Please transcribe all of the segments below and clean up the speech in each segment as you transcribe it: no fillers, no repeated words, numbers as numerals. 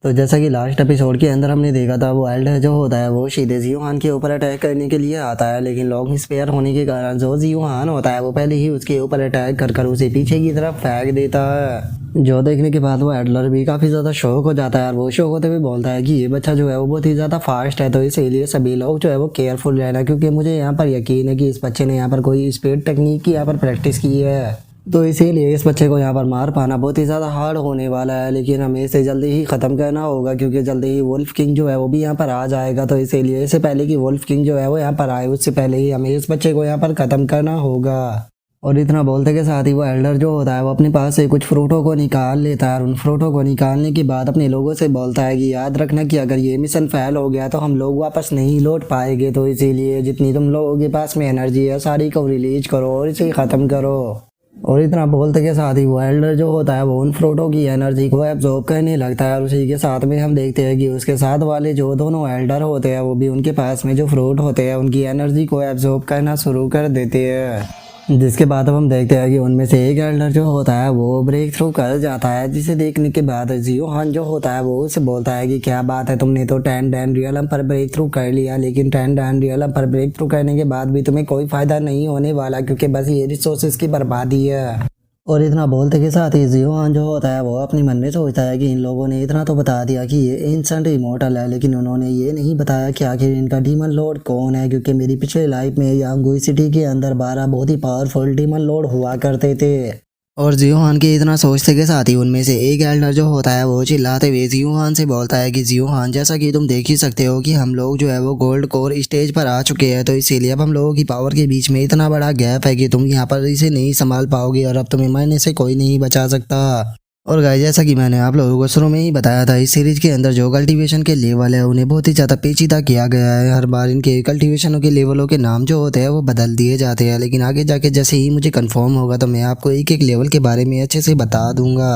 तो जैसा कि लास्ट एपिसोड के अंदर हमने देखा था, वो एल्डर जो होता है वो सीधे जियोहान के ऊपर अटैक करने के लिए आता है, लेकिन लॉन्ग स्पेयर होने के कारण जो जियोहान होता है वो पहले ही उसके ऊपर अटैक कर कर उसे पीछे की तरफ फेंक देता है। जो देखने के बाद वो एडलर भी काफ़ी ज़्यादा शौक हो जाता है और वो शौक होते हुए बोलता है कि ये बच्चा जो है वो बहुत ही ज़्यादा फास्ट है, तो इसीलिए सभी लोग जो है वो केयरफुल रहना, क्योंकि मुझे यहाँ पर यकीन है कि इस बच्चे ने यहाँ पर कोई स्पीड टेक्निक की यहाँ पर प्रैक्टिस की है, तो इसीलिए इस बच्चे को यहाँ पर मार पाना बहुत ही ज़्यादा हार्ड होने वाला है। लेकिन हमें इसे जल्दी ही ख़त्म करना होगा, क्योंकि जल्दी ही वुल्फ किंग जो है वो भी यहाँ पर आ जाएगा, तो इसीलिए इससे पहले कि वुल्फ किंग जो है वो यहाँ पर आए उससे पहले ही हमें इस बच्चे को यहाँ पर ख़त्म करना होगा। और इतना बोलते के साथ ही वो एल्डर जो होता है वो अपने पास से कुछ फ्रूटों को निकाल लेता है और उन फ्रूटों को निकालने के बाद अपने लोगों से बोलता है कि याद रखना कि अगर ये मिशन फेल हो गया तो हम लोग वापस नहीं लौट पाएंगे, तो इसीलिए जितनी तुम लोगों के पास में एनर्जी है सारी को रिलीज करो और इसे ख़त्म करो। और इतना बोलते के साथ ही वो एल्डर जो होता है वो उन फ्रूटों की एनर्जी को एब्जॉर्ब करने लगता है और उसी के साथ में हम देखते हैं कि उसके साथ वाले जो दोनों एल्डर होते हैं वो भी उनके पास में जो फ्रूट होते हैं उनकी एनर्जी को एब्जॉर्ब करना शुरू कर देते हैं। जिसके बाद अब हम देखते हैं कि उनमें से एक एल्डर जो होता है वो ब्रेक थ्रू कर जाता है, जिसे देखने के बाद जियोहान जो होता है वो उसे बोलता है कि क्या बात है, तुमने तो 10 डैन रियलम पर ब्रेक थ्रू कर लिया, लेकिन 10 डैन रियलम पर ब्रेक थ्रू करने के बाद भी तुम्हें कोई फायदा नहीं होने वाला, क्योंकि बस ये रिसोर्सेज की बर्बादी है। और इतना बोलते के साथ ही जियोहान जो होता है वो अपने मन में सोचता है कि इन लोगों ने इतना तो बता दिया कि ये इंस्टेंट इमोर्टल है, लेकिन उन्होंने ये नहीं बताया कि आखिर इनका डीमन लॉर्ड कौन है, क्योंकि मेरी पिछले लाइफ में यांगुई सिटी के अंदर 12 बहुत ही पावरफुल डीमन लॉर्ड हुआ करते थे। और जियोहान के इतना सोचते के साथ ही उनमें से एक एल्डर जो होता है वो चिल्लाते हुए जियोहान से बोलता है कि जियोहान, जैसा कि तुम देख ही सकते हो कि हम लोग जो है वो गोल्ड कोर स्टेज पर आ चुके हैं, तो इसीलिए अब हम लोगों की पावर के बीच में इतना बड़ा गैप है कि तुम यहाँ पर इसे नहीं संभाल पाओगे और अब तुम्हें मरने से कोई नहीं बचा सकता। और गाइस, जैसा कि मैंने आप लोगों को शुरू में ही बताया था, इस सीरीज के अंदर जो कल्टीवेशन के लेवल है उन्हें बहुत ही ज़्यादा पेचीदा किया गया है। हर बार इनके कल्टीवेशनों के लेवलों के नाम जो होते हैं वो बदल दिए जाते हैं, लेकिन आगे जाके जैसे ही मुझे कंफर्म होगा तो मैं आपको एक एक लेवल के बारे में अच्छे से बता दूंगा।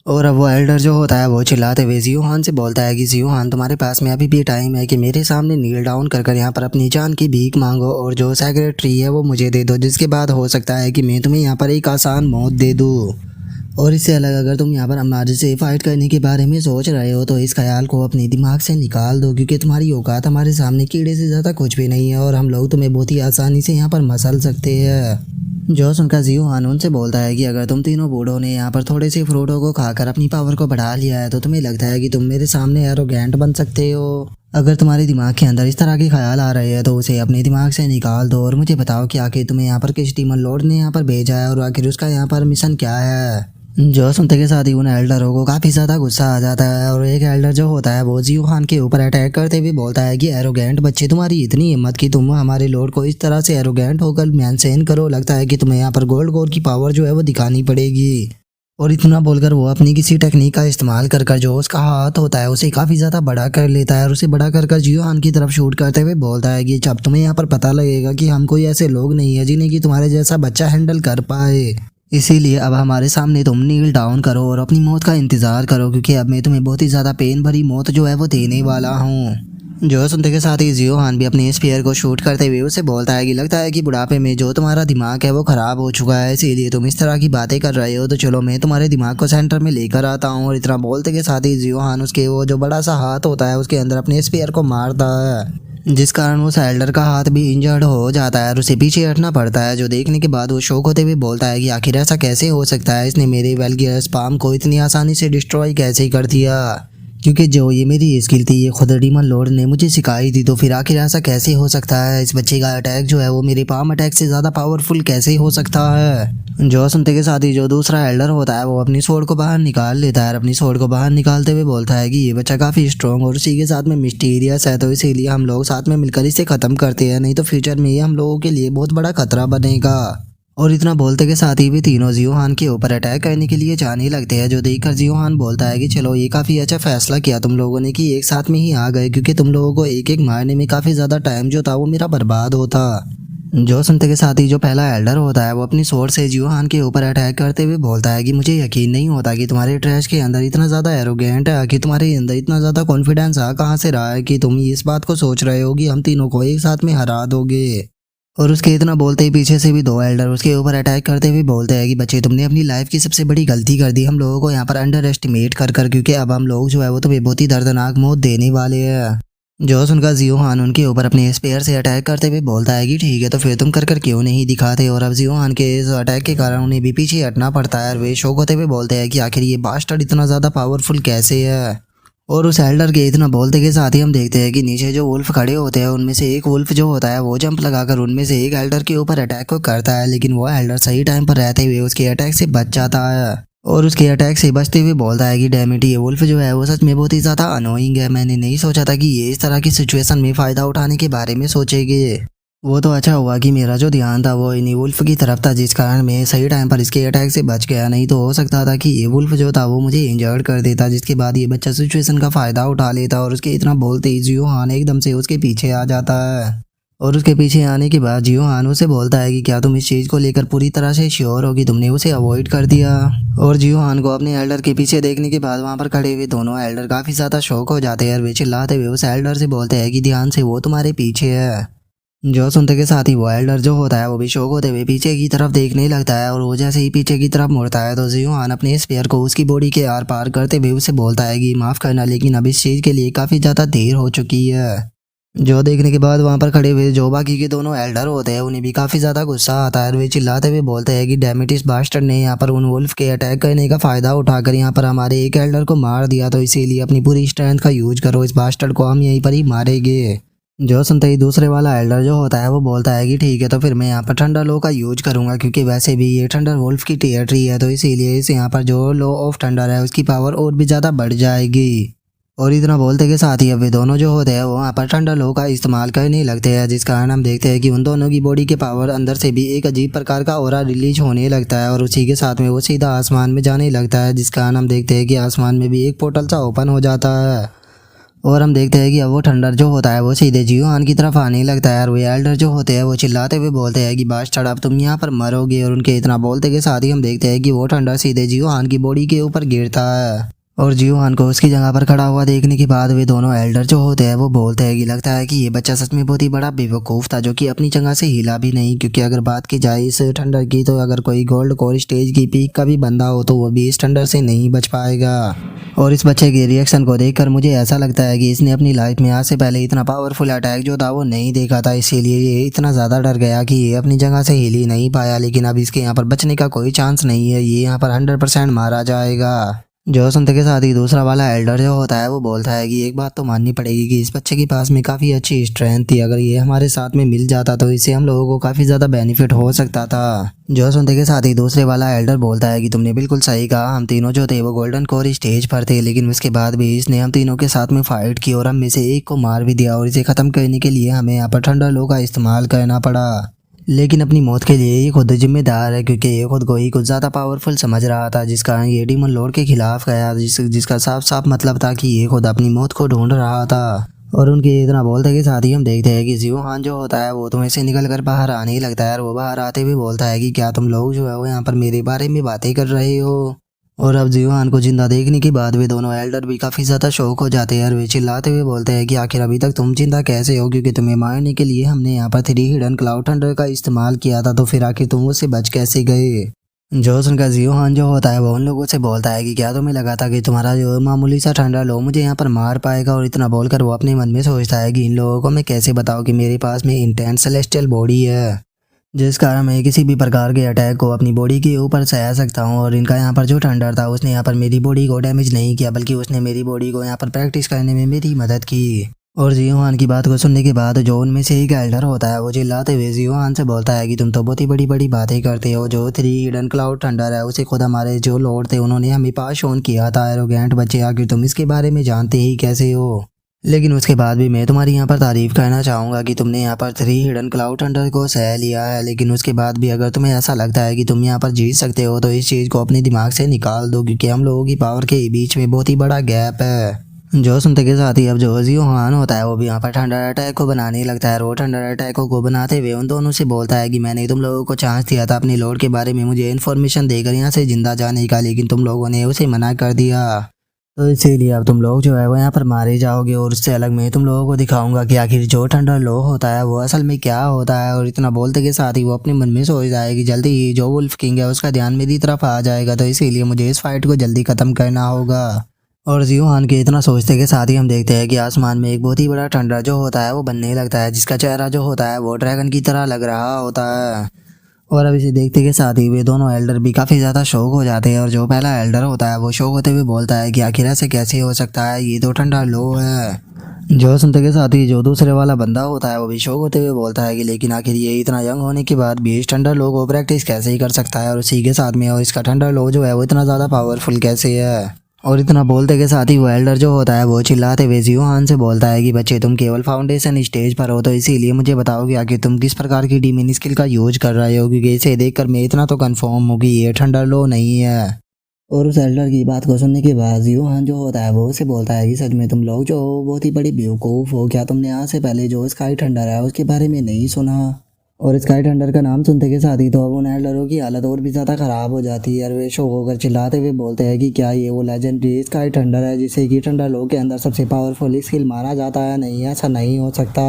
और अब वो एल्डर जो होता है वो चिल्लाते हुए जियोहान से बोलता है कि जियोहान, तुम्हारे पास में अभी भी टाइम है कि मेरे सामने नील डाउन कर यहाँ पर अपनी जान की भीख मांगो और जो सैक्रेड ट्री है वो मुझे दे दो, जिसके बाद हो सकता है कि मैं तुम्हें यहाँ पर एक आसान मौत दे दूँ। और इससे अलग अगर तुम यहाँ पर हमारे से फाइट करने के बारे में सोच रहे हो तो इस ख्याल को अपने दिमाग से निकाल दो, क्योंकि तुम्हारी औकात हमारे सामने कीड़े से ज़्यादा कुछ भी नहीं है और हम लोग तुम्हें बहुत ही आसानी से यहाँ पर मसल सकते हैं। जो सुनकर जियोहान उनसे बोलता है कि अगर तुम तीनों बूढ़ों ने यहाँ पर थोड़े से फ्रूटों को खाकर अपनी पावर को बढ़ा लिया है तो तुम्हें लगता है कि तुम मेरे सामने एरोगेंट बन सकते हो। अगर तुम्हारे दिमाग के अंदर इस तरह के ख्याल आ रहे हैं तो उसे अपने दिमाग से निकाल दो और मुझे बताओ कि आखिर तुम्हें यहाँ पर किस डीमन लॉर्ड ने यहाँ पर भेजा है और आखिर उसका यहाँ पर मिशन क्या है। जो सुनते के साथ ही उन एल्डरों को काफ़ी ज़्यादा गुस्सा आ जाता है और एक एल्डर जो होता है वो जियोहान के ऊपर अटैक करते हुए बोलता है कि एरोगेंट बच्चे, तुम्हारी इतनी हिम्मत कि तुम हमारे लॉर्ड को इस तरह से एरोगेंट होकर मेंशन करो, लगता है कि तुम्हें यहाँ पर गोल्ड कोर की पावर जो है वो दिखानी पड़ेगी। और इतना बोलकर वो अपनी किसी टेक्निक का इस्तेमाल कर जो उसका हाथ होता है उसे काफ़ी ज़्यादा बड़ा कर लेता है और उसे बड़ा कर जियोहान की तरफ शूट करते हुए बोलता है कि जब तुम्हें यहाँ पर पता लगेगा कि हम कोई ऐसे लोग नहीं है जिन्हें कि तुम्हारे जैसा बच्चा हैंडल कर पाए, इसीलिए अब हमारे सामने तुम नील डाउन करो और अपनी मौत का इंतज़ार करो, क्योंकि अब मैं तुम्हें बहुत ही ज़्यादा पेन भरी मौत जो है वो देने वाला हूँ। जो सुनते के साथ ही जियोहान भी अपने स्पीयर को शूट करते हुए उसे बोलता है कि लगता है कि बुढ़ापे में जो तुम्हारा दिमाग है वो ख़राब हो चुका है, इसीलिए तुम इस तरह की बातें कर रहे हो, तो चलो मैं तुम्हारे दिमाग को सेंटर में लेकर आता हूँ। और इतना बोलते के साथ ही जियोहान उसके वो जो बड़ा सा हाथ होता है उसके अंदर अपने स्पीयर को मारता है, जिस कारण उस एल्डर का हाथ भी इंजर्ड हो जाता है और उसे पीछे हटना पड़ता है। जो देखने के बाद वो शौक होते हुए बोलता है कि आखिर ऐसा कैसे हो सकता है, इसने मेरे वेलगियर स्पाम को इतनी आसानी से डिस्ट्रॉय कैसे कर दिया, क्योंकि जो ये मेरी स्किल थी ये खुद डीमन लॉर्ड ने मुझे सिखाई थी, तो फिर आखिर ऐसा कैसे हो सकता है, इस बच्चे का अटैक जो है वो मेरे पाम अटैक से ज़्यादा पावरफुल कैसे हो सकता है। जो सुनते के साथ ही जो दूसरा एल्डर होता है वो अपनी स्वॉर्ड को बाहर निकाल लेता है और अपनी स्वॉर्ड को बाहर निकालते हुए बोलता है कि ये बच्चा काफ़ी स्ट्रॉन्ग और उसी के साथ में मिस्टीरियस है, तो इसीलिए हम लोग साथ में मिलकर इसे ख़त्म करते हैं, नहीं तो फ्यूचर में ये हम लोगों के लिए बहुत बड़ा खतरा बनेगा। और इतना बोलते के साथ ही भी तीनों जियोहान के ऊपर अटैक करने के लिए जाने लगते हैं। जो देखकर जियोहान बोलता है कि चलो ये काफ़ी अच्छा फैसला किया तुम लोगों ने कि एक साथ में ही आ गए, क्योंकि तुम लोगों को एक एक मारने में काफ़ी ज़्यादा टाइम जो था वो मेरा बर्बाद होता। जो सुनते के साथ ही जो पहला एल्डर होता है वो अपनी स्वॉर्ड से जियोहान के ऊपर अटैक करते हुए बोलता है कि मुझे यकीन नहीं होता कि तुम्हारे ट्रैश के अंदर इतना ज़्यादा एरोगेंट है, कि तुम्हारे अंदर इतना ज़्यादा कॉन्फिडेंस आ कहाँ से रहा है कि तुम इस बात को सोच रहे हो कि हम तीनों को एक साथ में हरा दोगे। और उसके इतना बोलते ही पीछे से भी दो एल्डर उसके ऊपर अटैक करते हुए बोलते हैं कि बच्चे तुमने अपनी लाइफ की सबसे बड़ी गलती कर दी हम लोगों को यहाँ पर अंडर एस्टिमेट कर क्योंकि अब हम लोग जो है वो तुम्हें बहुत ही दर्दनाक मौत देने वाले हैं। जोस उनका जियोहान उनके ऊपर अपने स्पेयर से अटैक करते हुए बोलता है कि ठीक है तो फिर तुम कर क्यों नहीं दिखाते। और अब जियोहान के इस अटैक के कारण उन्हें भी पीछे हटना पड़ता है और वे शौक होते हुए बोलते हैं कि आखिर ये बास्टर्ड इतना ज़्यादा पावरफुल कैसे है। और उस एल्डर के इतना बोलते के साथ ही हम देखते हैं कि नीचे जो वुल्फ खड़े होते हैं उनमें से एक वुल्फ जो होता है वो जंप लगाकर उनमें से एक एल्डर के ऊपर अटैक को करता है, लेकिन वो एल्डर सही टाइम पर रहते हुए उसके अटैक से बच जाता है। और उसके अटैक से बचते हुए बोलता है कि डैम इट, ये वुल्फ जो है वो सच में बहुत ही ज़्यादा अनोइंग है। मैंने नहीं सोचा था कि ये इस तरह की सिचुएशन में फ़ायदा उठाने के बारे में सोचेंगे। वो तो अच्छा हुआ कि मेरा जो ध्यान था वो इन्हीं वुल्फ की तरफ था, जिस कारण मैं सही टाइम पर इसके अटैक से बच गया। नहीं तो हो सकता था कि ये वुल्फ जो था वो मुझे इंजर्ड कर देता, जिसके बाद ये बच्चा सिचुएशन का फ़ायदा उठा लेता और उसके इतना बोलते ही जियोहान एकदम से उसके पीछे आ जाता है। और उसके पीछे आने के बाद जियोहान उसे बोलता है कि क्या तुम इस चीज़ को लेकर पूरी तरह से श्योर हो कि तुमने उसे अवॉइड कर दिया। और जियोहान को अपने एल्डर के पीछे देखने के बाद वहाँ पर खड़े हुए दोनों एल्डर काफ़ी ज़्यादा शौक हो जाते हैं और वे चिल्लाते हुए उस एल्डर से बोलते हैं कि ध्यान से, वो तुम्हारे पीछे है। जो सुनते के साथ ही वो एल्डर जो होता है वो भी शौक होते हुए पीछे की तरफ देखने लगता है। और वो जैसे ही पीछे की तरफ मुड़ता है तो जियोहान अपने स्पेयर को उसकी बॉडी के आर पार करते हुए उसे बोलता है कि माफ़ करना, लेकिन अब इस चीज़ के लिए काफ़ी ज़्यादा देर हो चुकी है। जो देखने के बाद वहाँ पर खड़े हुए जो बाकी के दोनों एल्डर होते हैं उन्हें भी काफ़ी ज़्यादा गुस्सा आता है और वे चिल्लाते हुए बोलते हैं कि डैमिट, इस बास्टर्ड ने यहाँ पर उन वुल्फ के अटैक करने का फ़ायदा उठाकर यहाँ पर हमारे एक एल्डर को मार दिया, तो इसीलिए अपनी पूरी स्ट्रेंथ का यूज करो, इस बास्टर्ड को हम यहीं पर ही मारेंगे। जो सुनते ही दूसरे वाला एल्डर जो होता है वो बोलता है कि ठीक है तो फिर मैं यहाँ पर थंडर लो का यूज करूँगा, क्योंकि वैसे भी ये थंडर वुल्फ की टेरिटरी है, तो इसीलिए इस यहाँ पर जो लो ऑफ थंडर है उसकी पावर और भी ज़्यादा बढ़ जाएगी। और इतना बोलते के साथ ही अब वे दोनों जो होते हैं वो वहाँ पर थंडर लो का इस्तेमाल करने लगते हैं, जिस कारण हम देखते हैं कि उन दोनों की बॉडी के पावर अंदर से भी एक अजीब प्रकार का ऑरा रिलीज होने लगता है और उसी के साथ में वो सीधा आसमान में जाने लगता है, जिस कारण हम देखते हैं कि आसमान में भी एक पोर्टल सा ओपन हो जाता है। और हम देखते हैं कि अब वो थंडर जो होता है वो सीधे जियोहान की तरफ आने लगता है और वे एल्डर जो होते हैं वो चिल्लाते हुए बोलते हैं कि बास्टर्ड, अब तुम यहाँ पर मरोगे। और उनके इतना बोलते के साथ ही हम देखते हैं कि वो थंडर सीधे जियोहान की बॉडी के ऊपर गिरता है। और जियोहान को उसकी जगह पर खड़ा हुआ देखने के बाद वे दोनों एल्डर जो होते हैं वो बोलते हैं कि लगता है कि ये बच्चा सच में बहुत ही बड़ा बेवकूफ़ था, जो कि अपनी जगह से हिला भी नहीं। क्योंकि अगर बात की जाए इस थंडर की तो अगर कोई गोल्ड कोर स्टेज की पीक का भी बंदा हो तो वो भी इस थंडर से नहीं बच पाएगा। और इस बच्चे के रिएक्शन को देखकर मुझे ऐसा लगता है कि इसने अपनी लाइफ में आज से पहले इतना पावरफुल अटैक जो था वो नहीं देखा था, इसीलिए ये इतना ज़्यादा डर गया कि ये अपनी जगह से हिल ही नहीं पाया। लेकिन अब इसके यहाँ पर बचने का कोई चांस नहीं है, ये यहाँ पर 100% मारा जाएगा। जो सुनते के साथ ही दूसरा वाला एल्डर जो होता है वो बोलता है कि एक बात तो माननी पड़ेगी कि इस बच्चे के पास में काफ़ी अच्छी स्ट्रेंथ थी, अगर ये हमारे साथ में मिल जाता तो इससे हम लोगों को काफ़ी ज़्यादा बेनिफिट हो सकता था। जो सुनते के साथ ही दूसरे वाला एल्डर बोलता है कि तुमने बिल्कुल सही कहा, हम तीनों जो थे वो गोल्डन कोर स्टेज पर थे, लेकिन उसके बाद भी इसने हम तीनों के साथ में फाइट की और हम में से एक को मार भी दिया। और इसे ख़त्म करने के लिए हमें यहाँ पर थंडर लो का इस्तेमाल करना पड़ा, लेकिन अपनी मौत के लिए ये खुद जिम्मेदार है, क्योंकि ये खुद को ही कुछ ज़्यादा पावरफुल समझ रहा था, जिस कारण ये डीमन लॉर्ड के खिलाफ गया, जिसका साफ साफ मतलब था कि ये खुद अपनी मौत को ढूंढ रहा था। और उनके इतना बोलते के साथ ही हम देखते हैं कि जियोहान जो होता है वो तुम्हें से निकल कर बाहर आने लगता है और वो बाहर आते हुए बोलता है कि क्या तुम लोग जो है वो यहाँ पर मेरे बारे में बातें कर रहे हो। और अब जियोहान को जिंदा देखने के बाद वे दोनों एल्डर भी काफ़ी ज़्यादा शौक हो जाते हैं और वे चिल्लाते हुए बोलते हैं कि आखिर अभी तक तुम जिंदा कैसे हो, क्योंकि तुम्हें मारने के लिए हमने यहाँ पर 3 हिडन क्लाउड थंडर का इस्तेमाल किया था, तो फिर आखिर तुम उससे बच कैसे गए। जो सुनकर जियोहान जो होता है वो उन लोगों से बोलता है कि क्या तुम्हें लगा था कि तुम्हारा जो मामूली सा थंडर लो मुझे यहाँ पर मार पाएगा। और इतना बोलकर वो अपने मन में सोचता है कि इन लोगों को मैं कैसे बताऊँ कि मेरे पास में इंटेंस सेलेस्टियल बॉडी है, जिस कारण मैं किसी भी प्रकार के अटैक को अपनी बॉडी के ऊपर सह सकता हूँ। और इनका यहाँ पर जो थंडर था उसने यहाँ पर मेरी बॉडी को डैमेज नहीं किया, बल्कि उसने मेरी बॉडी को यहाँ पर प्रैक्टिस करने में मेरी मदद की। और जियोहान की बात को सुनने के बाद जो उनमें से एक एल्डर होता है वो चिल्लाते हुए जियोहान से बोलता है कि तुम तो बहुत ही बड़ी बड़ी बातें करते हो, जो 3 हिडन क्लाउड थंडर है उसे खुद हमारे जो लॉर्ड थे उन्होंने हमें पास ऑन किया था। एरोगेंट बच्चे, आखिर तुम इसके बारे में जानते ही कैसे हो। लेकिन उसके बाद भी मैं तुम्हारी यहाँ पर तारीफ़ करना चाहूँगा कि तुमने यहाँ पर 3 हिडन क्लाउड थंडर को सह लिया है। लेकिन उसके बाद भी अगर तुम्हें ऐसा लगता है कि तुम यहाँ पर जीत सकते हो तो इस चीज़ को अपने दिमाग से निकाल दो, क्योंकि हम लोगों की पावर के बीच में बहुत ही बड़ा गैप है। जो सुनते के साथ ही अब जो जियोहान होता है वो भी यहाँ पर थंडर अटैक को बनाने लगता है। और वो थंडर अटैक को बनाते हुए उन दोनों से बोलता है कि मैंने तुम लोगों को चांस दिया था अपने लॉर्ड के बारे में मुझे इन्फॉर्मेशन देकर यहाँ से जिंदा जाने का, लेकिन तुम लोगों ने उसे मना कर दिया। तो इसीलिए अब तुम लोग जो है वो यहाँ पर मारे जाओगे और उससे अलग मैं तुम लोगों को दिखाऊंगा कि आखिर जो थंडर लो होता है वो असल में क्या होता है। और इतना बोलते के साथ ही वो अपने मन में सोच जाए कि जल्दी ही जो वुल्फ किंग है उसका ध्यान मेरी तरफ आ जाएगा, तो इसीलिए मुझे इस फाइट को जल्दी खत्म करना होगा। और जियोहान के इतना सोचते के साथ ही हम देखते हैं कि आसमान में एक बहुत ही बड़ा थंडर जो होता है वो बनने लगता है, जिसका चेहरा जो होता है वो ड्रैगन की तरह लग रहा होता है। और अब इसे देखते के साथ ही वे दोनों एल्डर भी काफ़ी ज़्यादा शौक हो जाते हैं। और जो पहला एल्डर होता है वो शौक होते हुए बोलता है कि आखिर ऐसे कैसे हो सकता है, ये तो ठंडा लो है। जो सुनते के साथ ही जो दूसरे वाला बंदा होता है वो भी शौक होते हुए बोलता है कि लेकिन आखिर ये इतना यंग होने के बाद भी इस ठंडा लो को प्रैक्टिस कैसे ही कर सकता है, और उसी के साथ में और इसका ठंडा लो जो है वो इतना ज़्यादा पावरफुल कैसे है। और इतना बोलते के साथ ही वो एल्डर जो होता है वो चिल्लाते हुए जियोहान से बोलता है कि बच्चे तुम केवल फाउंडेशन स्टेज पर हो, तो इसीलिए मुझे बताओ कि आखिर तुम किस प्रकार की डीमन स्किल का यूज कर रहे हो, क्योंकि इसे देखकर मैं इतना तो कंफर्म हूँ कि ये ठंडर लो नहीं है। और उस एल्डर की बात को सुनने के बाद जियोहान जो होता है वो उसे बोलता है कि सच में तुम लोग जो हो बहुत ही बड़ी बेवकूफ़ हो, क्या तुमने आज से पहले जो स्काई ठंडर है उसके बारे में नहीं सुना। और स्काई थंडर का नाम सुनते के साथ ही तो अब उन एल्डरों की हालत और भी ज़्यादा ख़राब हो जाती है और वे शौक होकर चिल्लाते हुए बोलते हैं कि क्या ये वो लेजेंडरी स्काई थंडर है जिसे कि ठंडर लोग के अंदर सबसे पावरफुल स्किल माना जाता है। नहीं, ऐसा नहीं हो सकता।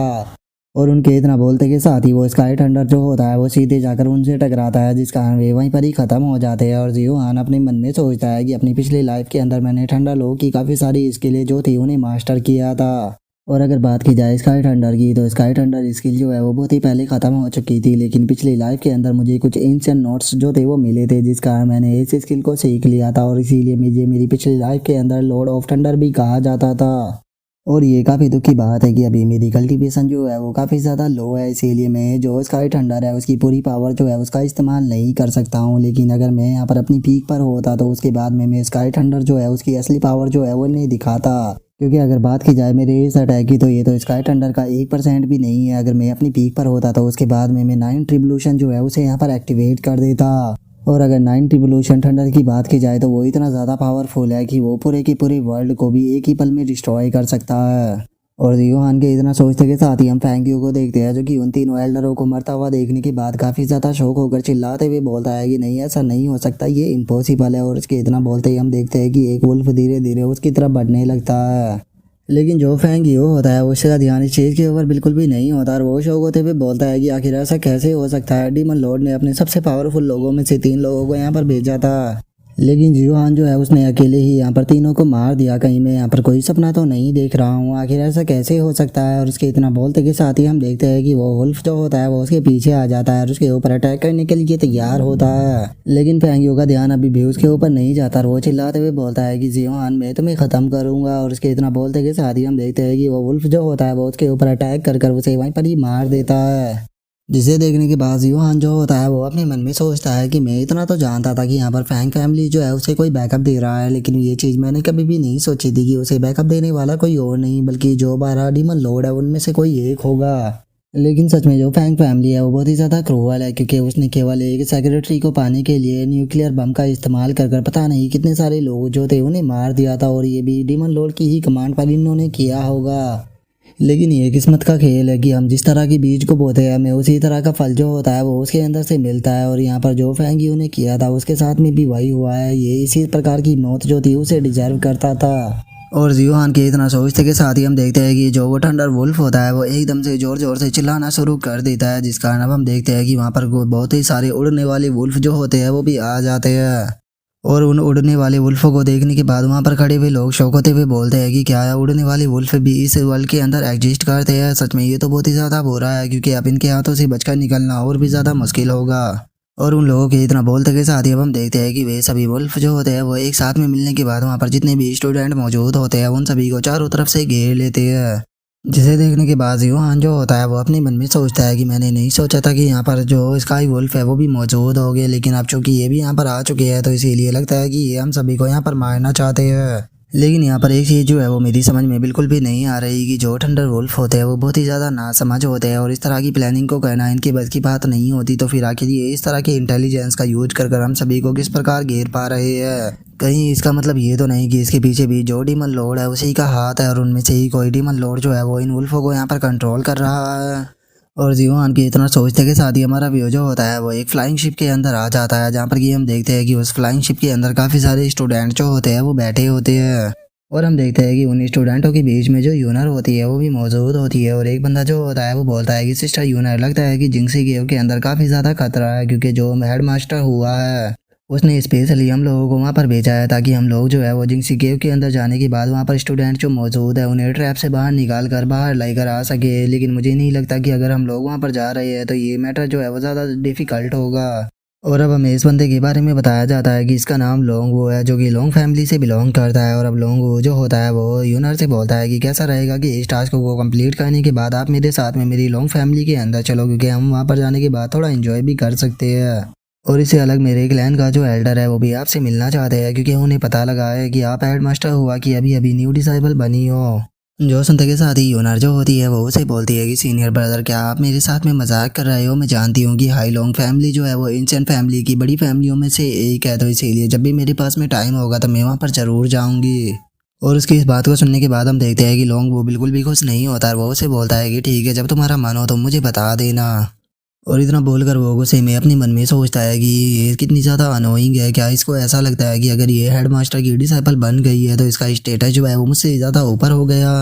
और उनके इतना बोलते के साथ ही वो स्काई थंडर जो होता है वो सीधे जाकर उनसे टकराता है, जिस कारण वे वहीं पर ही ख़त्म हो जाते हैं। और जियोहान अपने मन में सोचता है कि अपनी पिछली लाइफ के अंदर मैंने ठंडर लोग की काफ़ी सारी स्किलें जो थी उन्हें मास्टर किया था। और अगर बात की जाए स्काई थंडर की, तो स्काई थंडर स्किल जो है वो बहुत ही पहले ख़त्म हो चुकी थी, लेकिन पिछली लाइफ के अंदर मुझे कुछ एंशिएंट नोट्स जो थे वो मिले थे, जिस कारण मैंने इस स्किल को सीख लिया था और इसीलिए मुझे मेरी पिछली लाइफ के अंदर लॉर्ड ऑफ थंडर भी कहा जाता था। और ये काफ़ी दुख की बात है कि अभी मेरी कल्टीवेशन जो है वो काफ़ी ज़्यादा लो है, इसीलिए मैं जो स्काई थंडर है उसकी पूरी पावर जो है उसका इस्तेमाल नहीं कर सकता हूँ। लेकिन अगर मैं यहाँ पर अपनी पीक पर होता तो उसके बाद में मैं स्काई थंडर जो है उसकी असली पावर जो है वो नहीं दिखाता। क्योंकि अगर बात की जाए मेरे इस अटैक की, तो ये तो स्काई थंडर का 1% भी नहीं है। अगर मैं अपनी पीक पर होता तो उसके बाद में मैं 9 ट्रिब्यूलेशन जो है उसे यहाँ पर एक्टिवेट कर देता। और अगर 9 ट्रिब्यूलेशन थंडर की बात की जाए तो वो इतना ज़्यादा पावरफुल है कि वो पूरे के पूरे वर्ल्ड को भी एक ही पल में डिस्ट्रॉय कर सकता है। और जियोहान के इतना सोचते के साथ ही हम फैंक्यू को देखते हैं, जो कि उन तीनों एल्डरों को मरता हुआ देखने के बाद काफ़ी ज़्यादा शौक होकर चिल्लाते हुए बोलता है कि नहीं, ऐसा नहीं हो सकता, ये इम्पॉसिबल है। और उसके इतना बोलते ही हम देखते हैं कि एक वुल्फ धीरे धीरे उसकी तरफ बढ़ने लगता है। लेकिन जो फैंक्यू होता है उसका ध्यान इस चीज़ के ऊपर बिल्कुल भी नहीं होता और वो शौक होते हुए बोलता है कि आखिर ऐसा कैसे हो सकता है। डीमन लॉर्ड ने अपने सबसे पावरफुल लोगों में से 3 लोगों को यहाँ पर भेजा था, लेकिन जियोहान जो है उसने अकेले ही यहाँ पर तीनों को मार दिया। कहीं मैं यहाँ पर कोई सपना तो नहीं देख रहा हूँ, आखिर ऐसा कैसे हो सकता है। और उसके इतना बोलते के साथ ही हम देखते हैं कि वो वुल्फ जो होता है वो उसके पीछे आ जाता है और उसके ऊपर अटैक करने के लिए तैयार होता है। लेकिन फैंक्यू का ध्यान अभी भी उसके ऊपर नहीं जाता और वो चिल्लाते हुए बोलता है कि जियोहान मैं तुम्हें ख़त्म करूंगा। और उसके इतना बोलते के साथ ही हम देखते हैं कि वो वुल्फ जो होता है वो उसके ऊपर अटैक कर कर उसे वहीं पर ही मार देता है, जिसे देखने के बाद जियोहान जो होता है वो अपने मन में सोचता है कि मैं इतना तो जानता था कि यहाँ पर फैंग फैमिली जो है उसे कोई बैकअप दे रहा है, लेकिन ये चीज़ मैंने कभी भी नहीं सोची थी कि उसे बैकअप देने वाला कोई और नहीं बल्कि जो 12 डीमन लॉर्ड है उनमें से कोई एक होगा। लेकिन सच में जो फैंग फैमिली है वो बहुत ही ज़्यादा क्रूअल है, क्योंकि उसने केवल एक सेक्रेटरी को पाने के लिए न्यूक्लियर बम का इस्तेमाल कर कर पता नहीं कितने सारे लोग जो थे उन्हें मार दिया था, और ये भी डीमन लॉर्ड की ही कमांड पर इन्होंने किया होगा। लेकिन ये किस्मत का खेल है कि हम जिस तरह की बीज को बोते हैं हमें उसी तरह का फल जो होता है वो उसके अंदर से मिलता है। और यहाँ पर जो फैंक्यू ने किया था उसके साथ में भी वही हुआ है, ये इसी प्रकार की मौत जो थी उसे डिजर्व करता था। और जियोहान के इतना सोचते के साथ ही हम देखते हैं कि जो वो थंडर वुल्फ होता है वो एकदम से जोर जोर से चिल्लाना शुरू कर देता है, जिस कारण अब हम देखते हैं कि वहाँ पर बहुत ही सारे उड़ने वाले वुल्फ जो होते हैं वो भी आ जाते हैं। और उन उड़ने वाले वुल्फों को देखने के बाद वहाँ पर खड़े हुए लोग शौक होते हुए बोलते हैं कि क्या उड़ने वाले वुल्फ भी इस वर्ल्ड के अंदर एग्जिस्ट करते हैं। सच में ये तो बहुत ही ज़्यादा बुरा है, क्योंकि अब इनके हाथों से बचकर निकलना और भी ज़्यादा मुश्किल होगा। और उन लोगों के इतना बोलते के साथ ही अब हम देखते हैं कि वे सभी वुल्फ जो होते हैं वो एक साथ में मिलने के बाद वहाँ पर जितने भी स्टूडेंट मौजूद होते हैं उन सभी को चारों तरफ से घेर लेते हैं, जिसे देखने के बाद जियोहान जो होता है वो अपने मन में सोचता है कि मैंने नहीं सोचा था कि यहाँ पर जो स्काई वुल्फ है वो भी मौजूद हो गए, लेकिन अब चूंकि ये भी यहाँ पर आ चुके हैं तो इसीलिए लगता है कि ये हम सभी को यहाँ पर मारना चाहते हैं। लेकिन यहाँ पर एक चीज़ जो है वो मेरी समझ में बिल्कुल भी नहीं आ रही कि जो थंडर वुल्फ होते हैं वो बहुत ही ज़्यादा नासमझ होते हैं और इस तरह की प्लानिंग को करना इनकी बस की बात नहीं होती, तो फिर आखिर ये इस तरह के इंटेलिजेंस का यूज कर कर हम सभी को किस प्रकार घेर पा रहे हैं। कहीं इसका मतलब ये तो नहीं कि इसके पीछे भी जो डीमन लॉर्ड है उसी का हाथ है और उनमें से ही कोई डीमन लॉर्ड जो है वो इन वुल्फों को यहाँ पर कंट्रोल कर रहा है। और जियोहान के इतना सोचते के साथ ही हमारा व्यू जो होता है वो एक फ्लाइंग शिप के अंदर आ जाता है, जहाँ पर कि हम देखते हैं कि उस फ्लाइंग शिप के अंदर काफ़ी सारे स्टूडेंट जो होते हैं वो बैठे होते हैं। और हम देखते हैं कि उन स्टूडेंटों के बीच में जो यूनर होती है वो भी मौजूद होती है और एक बंदा जो होता है वो बोलता है कि सिस्टर यूनर, लगता है कि जिंक्सी केव के अंदर काफ़ी ज़्यादा खतरा है क्योंकि जो हेड मास्टर हुआ है उसने स्पेशली हम लोगों को वहाँ पर भेजा है ताकि हम लोग जो है वो जिंक्सी केव के अंदर जाने के बाद वहाँ पर स्टूडेंट जो मौजूद है उन्हें ट्रैप से बाहर निकाल कर बाहर लेकर आ सके। लेकिन मुझे नहीं लगता कि अगर हम लोग वहाँ पर जा रहे हैं तो ये मैटर जो है वो ज़्यादा डिफ़िकल्ट होगा। और अब हमें इस बंदे के बारे में बताया जाता है कि इसका नाम लोंगवो है जो कि लोंग फैमिली से बिलोंग करता है। और अब लोंगवो जो होता है वो यूनर से बोलता है कि कैसा रहेगा कि इस टास्क को कंप्लीट करने के बाद आप मेरे साथ में मेरी लोंग फैमिली के अंदर चलो, क्योंकि हम वहाँ पर जाने के बाद थोड़ा इन्जॉय भी कर सकते हैं। और इससे अलग मेरे क्लैन का जो एल्डर है वो भी आपसे मिलना चाहते हैं क्योंकि उन्हें पता लगा है कि आप हेड मास्टर हुआ कि अभी अभी न्यू डिसाइबल बनी हो। जो सुनते के साथ ही यूनर जो होती है वो उसे बोलती है कि सीनियर ब्रदर, क्या आप मेरे साथ में मजाक कर रहे हो? मैं जानती हूँ कि हाई लॉन्ग फैमिली जो है वो एंशिएंट फैमिली की बड़ी फैमिलियों में से एक है, तो इसीलिए जब भी मेरे पास में टाइम होगा तो मैं वहाँ पर ज़रूर जाऊँगी। और उसकी इस बात को सुनने के बाद हम देखते हैं कि लॉन्ग वो बिल्कुल भी खुश नहीं होता और वो उसे बोलता है कि ठीक है, जब तुम्हारा मन हो तो मुझे बता देना। और इतना बोलकर वो गुस्से में अपने मन में सोचता है कि ये कितनी ज़्यादा अनोइंग है। क्या इसको ऐसा लगता है कि अगर ये हेड मास्टर की डिसाइपल बन गई है तो इसका स्टेटस जो है वो मुझसे ज़्यादा ऊपर हो गया।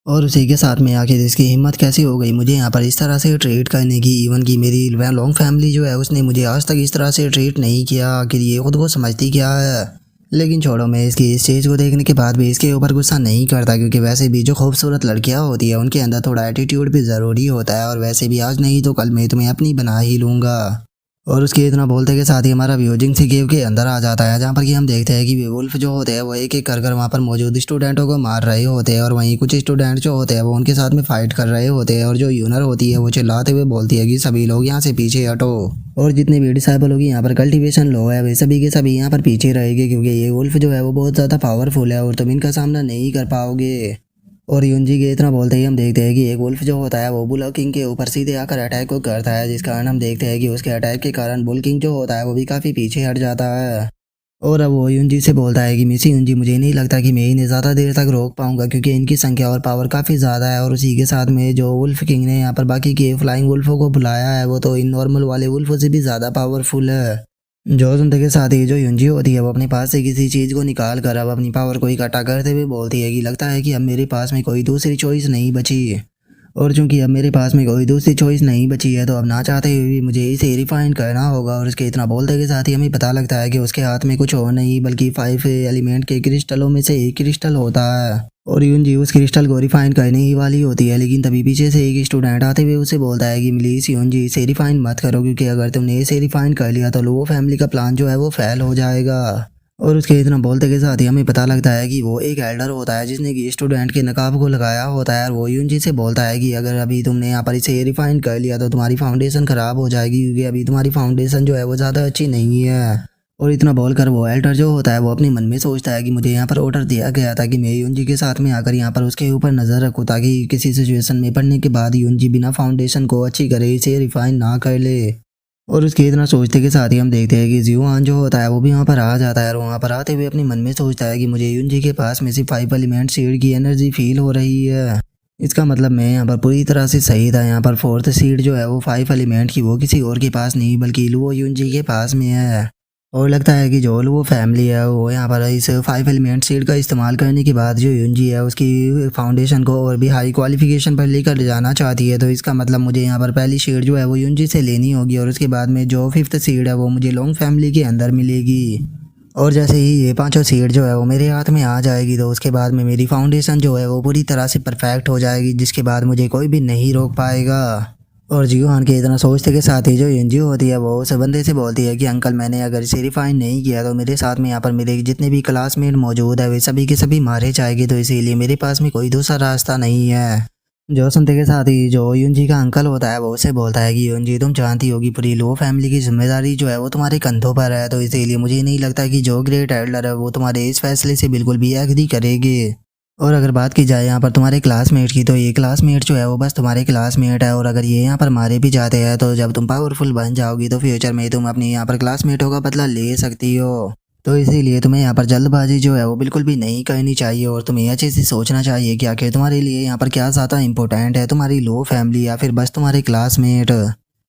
और उसी के साथ में आखिर इसकी हिम्मत कैसी हो गई मुझे यहाँ पर इस तरह से ट्रीट करने की। इवन कि मेरी लॉन्ग फैमिली जो है उसने मुझे आज तक इस तरह से ट्रीट नहीं किया। आखिर ये खुद को समझती क्या है? लेकिन छोड़ो, मैं इसकी इस चीज़ को देखने के बाद भी इसके ऊपर गुस्सा नहीं करता क्योंकि वैसे भी जो खूबसूरत लड़कियाँ होती है उनके अंदर थोड़ा एटीट्यूड भी ज़रूरी होता है। और वैसे भी आज नहीं तो कल मैं तुम्हें अपनी बना ही लूँगा। और उसके इतना बोलते के साथ ही हमारा व्यू जिंक्सी केव के अंदर आ जाता है, जहाँ पर कि हम देखते हैं कि वेवुल्फ जो होते हैं वो एक एक कर वहाँ पर मौजूद स्टूडेंटों को मार रहे होते हैं। और वहीं कुछ स्टूडेंट जो होते हैं वो उनके साथ में फाइट कर रहे होते हैं। और जो यूनर होती है वो चिल्लाते हुए बोलती है कि सभी लोग यहाँ से पीछे हटो। और जितने भी डिसाइबल होगी यहाँ पर कल्टीवेशन लो है वे सभी के सभी यहाँ पर पीछे रहेंगे क्योंकि ये वुल्फ जो है वो बहुत ज़्यादा पावरफुल है और तुम इनका सामना नहीं कर पाओगे। और युंजी के इतना बोलते ही हम देखते हैं कि एक वुल्फ जो होता है वो बुल किंग के ऊपर सीधे आकर अटैक को करता है, जिस कारण हम देखते हैं कि उसके अटैक के कारण बुल किंग जो होता है वो भी काफ़ी पीछे हट जाता है। और अब वो युंजी से बोलता है कि मिसी युंजी, मुझे नहीं लगता कि मैं इन्हें ज़्यादा देर तक रोक पाऊंगा क्योंकि इनकी संख्या और पावर काफ़ी ज़्यादा है। और उसी के साथ में जो वुल्फ किंग ने यहाँ पर बाकी के फ्लाइंग वुल्फों को बुलाया है वो तो इन नॉर्मल वाले वुल्फों से भी ज़्यादा पावरफुल है। जो सुनते के साथ ही जो युंजी होती है वो अपने पास से किसी चीज़ को निकाल कर अब अपनी पावर को इकट्ठा करते हुए बोलती है कि लगता है कि अब मेरे पास में कोई दूसरी चॉइस नहीं बची। और चूंकि अब मेरे पास में कोई दूसरी चॉइस नहीं बची है तो अब ना चाहते हुए भी मुझे इसे रिफाइन करना होगा। और उसके इतना बोलते के साथ ही हमें पता लगता है कि उसके हाथ में कुछ और नहीं बल्कि 5 एलिमेंट के क्रिस्टलों में से एक क्रिस्टल होता है। और युंजी उस क्रिस्टल को रिफाइन करने ही वाली होती है, लेकिन तभी पीछे से एक स्टूडेंट आते हुए उसे बोलता है कि प्लीज़ युंजी इसे रिफाइन मत करो क्योंकि अगर तुमने इसे रिफाइन कर लिया तो लो फैमिली का प्लान जो है वो फेल हो जाएगा। और उसके इतना बोलते के साथ ही हमें पता लगता है कि वो एक एल्डर होता है जिसने कि स्टूडेंट के नकाब को लगाया होता है। और वो युंजी से बोलता है कि अगर अभी तुमने यहाँ पर इसे रिफाइन कर लिया तो तुम्हारी फाउंडेशन ख़राब हो जाएगी क्योंकि अभी तुम्हारी फाउंडेशन जो है वो ज़्यादा अच्छी नहीं है। और इतना बोलकर वो एल्डर जो होता है वो अपने मन में सोचता है कि मुझे यहाँ पर ऑर्डर दिया गया था कि मैं युंजी के साथ में आकर यहाँ पर उसके ऊपर नज़र रखूँ ताकि किसी सिचुएशन में पड़ने के बाद युंजी बिना फाउंडेशन को अच्छी करे इसे रिफाइन ना कर ले। और उसके इतना सोचते के साथ ही हम देखते हैं कि जियोहान जो होता है वो भी वहाँ पर आ जाता है और वहाँ पर आते हुए अपने मन में सोचता है कि मुझे युंजी के पास में सिर्फ 5 एलिमेंट सीड की एनर्जी फील हो रही है। इसका मतलब मैं यहाँ पर पूरी तरह से सही था। यहाँ पर 4th सीड जो है वो 5 एलिमेंट की वो किसी और के पास नहीं बल्कि लुओ युंजी के पास में है। और लगता है कि जो लुओ फैमिली है वो यहाँ पर इस 5 एलिमेंट सीड का इस्तेमाल करने के बाद जो युंजी है उसकी फाउंडेशन को और भी हाई क्वालिफिकेशन पर लेकर जाना चाहती है। तो इसका मतलब मुझे यहाँ पर पहली सीड जो है वो युंजी से लेनी होगी और उसके बाद में जो 5th सीड है वो मुझे लॉन्ग फैमिली के अंदर मिलेगी। और जैसे ही ये पांचों सीड जो है वो मेरे हाथ में आ जाएगी तो उसके बाद में मेरी फाउंडेशन जो है वो पूरी तरह से परफेक्ट हो जाएगी, जिसके बाद मुझे कोई भी नहीं रोक पाएगा। और जियोहान के इतना सोचते के साथ ही जो युंजी होती है वो उस बंदे से बोलती है कि अंकल, मैंने अगर इसे रिफाइन नहीं किया तो मेरे साथ में यहाँ पर मेरे जितने भी क्लासमेट मौजूद है वे सभी के सभी मारे जाएंगे, तो इसीलिए मेरे पास में कोई दूसरा रास्ता नहीं है। जो सुनते के साथ ही जो युंजी का अंकल होता है वो उसे बोलता है कि युंजी, तुम जानती होगी पूरी लो फैमिली की जिम्मेदारी जो है वो तुम्हारे कंधों पर है, तो इसीलिए मुझे नहीं लगता कि जो ग्रेट एल्डर है वो तुम्हारे इस फैसले से बिल्कुल भी एग्री करेगी। और अगर बात की जाए यहाँ पर तुम्हारे क्लासमेट की तो ये क्लासमेट जो है वो बस तुम्हारे क्लासमेट है और अगर ये यहाँ पर मारे भी जाते हैं तो जब तुम पावरफुल बन जाओगी तो फ्यूचर में तुम अपने यहाँ पर क्लासमेटों का बदला ले सकती हो। तो इसीलिए तुम्हें यहाँ पर जल्दबाजी जो है वो बिल्कुल भी नहीं करनी चाहिए और तुम्हें अच्छे से सोचना चाहिए कि आखिर तुम्हारे लिए यहाँ पर क्या ज़्यादा इंपॉर्टेंट है, तुम्हारी लो फैमिली या फिर बस तुम्हारे क्लासमेट।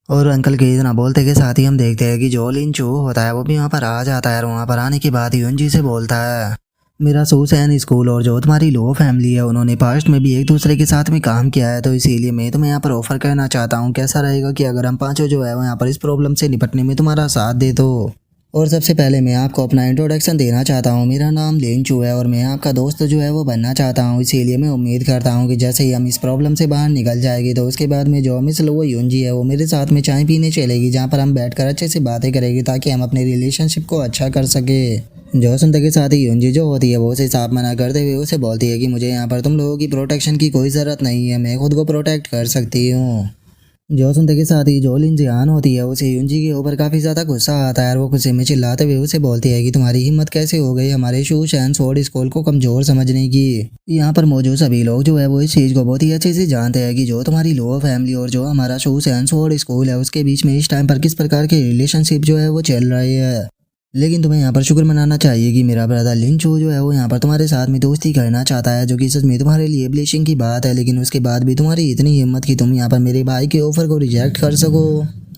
और अंकल के इतना बोलते के साथ ही हम देखते हैं कि जो लिन चू होता है वो भी वहाँ पर आ जाता है और वहाँ पर आने के बाद युंजी से बोलता है मेरा सुसैन स्कूल और जो तुम्हारी लो फैमिली है उन्होंने पास्ट में भी एक दूसरे के साथ में काम किया है, तो इसीलिए मैं तुम्हें यहाँ पर ऑफर करना चाहता हूँ। कैसा रहेगा कि अगर हम पांचों जो है वो यहाँ पर इस प्रॉब्लम से निपटने में तुम्हारा साथ दे तो। और सबसे पहले मैं आपको अपना इंट्रोडक्शन देना चाहता हूँ। मेरा नाम लिंचू है और मैं आपका दोस्त जो है वो बनना चाहता हूँ। इसीलिए मैं उम्मीद करता हूँ कि जैसे ही हम इस प्रॉब्लम से बाहर निकल जाएंगे तो उसके बाद में जो मिस लो यूंजी है वो मेरे साथ में चाय पीने चलेगी, जहाँ पर हम बैठकर अच्छे से बातें करेंगे ताकि हम अपने रिलेशनशिप को अच्छा कर सके। जो सुनते के साथ ही यूंजी जो होती है वो उसे साफ मना करते हुए उसे बोलती है कि मुझे यहाँ पर तुम लोगों की प्रोटेक्शन की कोई ज़रूरत नहीं है, मैं खुद को प्रोटेक्ट कर सकती हूँ। जो सुनते के साथ ही जो लिन जियान होती है उसे यूंजी के ऊपर काफ़ी ज़्यादा गुस्सा आता है और वो गुस्से में चिल्लाते हुए उसे बोलती है कि तुम्हारी हिम्मत कैसे हो गई हमारे शू शैन स्वॉर्ड स्कूल को कमज़ोर समझने की। यहाँ पर मौजूद सभी लोग जो है वो इस चीज़ को बहुत ही अच्छे से जानते हैं कि जो तुम्हारी लो फैमिली और जो हमारा शू शैन स्वॉर्ड स्कूल है उसके बीच में इस टाइम पर किस प्रकार के रिलेशनशिप जो है वो चल रही है। लेकिन तुम्हें यहाँ पर शुक्र मनाना चाहिए कि मेरा ब्रदर लिंचू जो है वो यहाँ पर तुम्हारे साथ में दोस्ती करना चाहता है, जो कि सच में तुम्हारे लिए ब्लेसिंग की बात है। लेकिन उसके बाद भी तुम्हारी इतनी हिम्मत कि तुम यहाँ पर मेरे भाई के ऑफर को रिजेक्ट कर सको।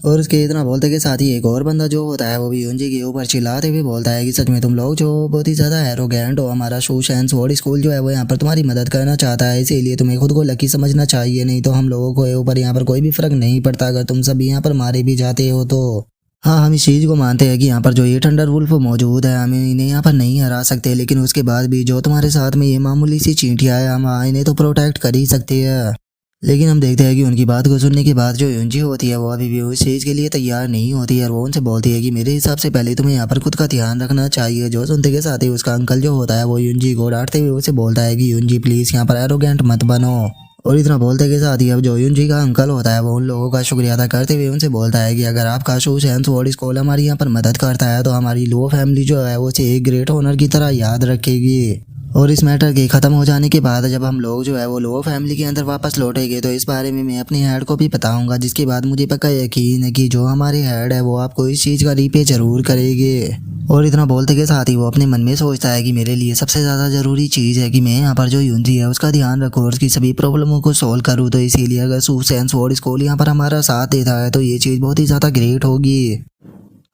और उसके इतना बोलते के साथ ही एक और बंदा जो होता है वो भी यूंजी के ऊपर चिल्लाते हुए बोलता है कि सच में तुम लोग जो बहुत ही ज़्यादा एरोगेंट हो। हमारा शू शैन स्वॉर्ड स्कूल जो है वो यहाँ पर तुम्हारी मदद करना चाहता है, इसीलिए तुम्हें खुद को लकी समझना चाहिए, नहीं तो हम लोगों को ऊपर यहाँ पर कोई भी फर्क नहीं पड़ता अगर तुम सब यहाँ पर मारे भी जाते हो तो। हाँ, हम इस चीज़ को मानते हैं कि यहाँ पर जो ये थंडर वुल्फ मौजूद है हमें इन्हें यहाँ पर नहीं हरा सकते, लेकिन उसके बाद भी जो तुम्हारे साथ में ये मामूली सी चींटियाँ है हम इन्हें तो प्रोटेक्ट कर ही सकते हैं। लेकिन हम देखते हैं कि उनकी बात को सुनने के बाद जो यूंजी होती है वो अभी भी उस चीज़ के लिए तैयार नहीं होती है और वो उनसे बोलती है कि मेरे हिसाब से पहले तुम्हें यहाँ पर खुद का ध्यान रखना चाहिए। जो सुनते के साथ ही उसका अंकल जो होता है वो यूंजी को डांटते हुए उसे बोलता है कि यूंजी प्लीज़ यहाँ पर एरोगेंट मत बनो। और इतना बोलते के साथ ही अब जो यूंजी का अंकल होता है वो उन लोगों का शुक्रिया अदा करते हुए उनसे बोलता है कि अगर आपका शू शैन स्वॉर्ड स्कूल हमारी यहाँ पर मदद करता है तो हमारी लो फैमिली जो है वो उसे एक ग्रेट ऑनर की तरह याद रखेगी। और इस मैटर के ख़त्म हो जाने के बाद जब हम लोग जो है वो लो फैमिली के अंदर वापस लौटेंगे तो इस बारे में मैं अपने हेड को भी बताऊंगा, जिसके बाद मुझे पक्का यकीन है कि जो हमारे हेड है वो आपको इस चीज़ का रीपे जरूर करेंगे। और इतना बोलते के साथ ही वो अपने मन में सोचता है कि मेरे लिए सबसे ज़्यादा ज़रूरी चीज़ है कि मैं यहाँ पर जो यूंजी है उसका ध्यान रखूँ और उसकी सभी प्रॉब्लमों को सॉल्व करूँ, तो इसीलिए अगर शू शैन स्वॉर्ड स्कूल यहाँ पर हमारा साथ देता है तो ये चीज़ बहुत ही ज़्यादा ग्रेट होगी।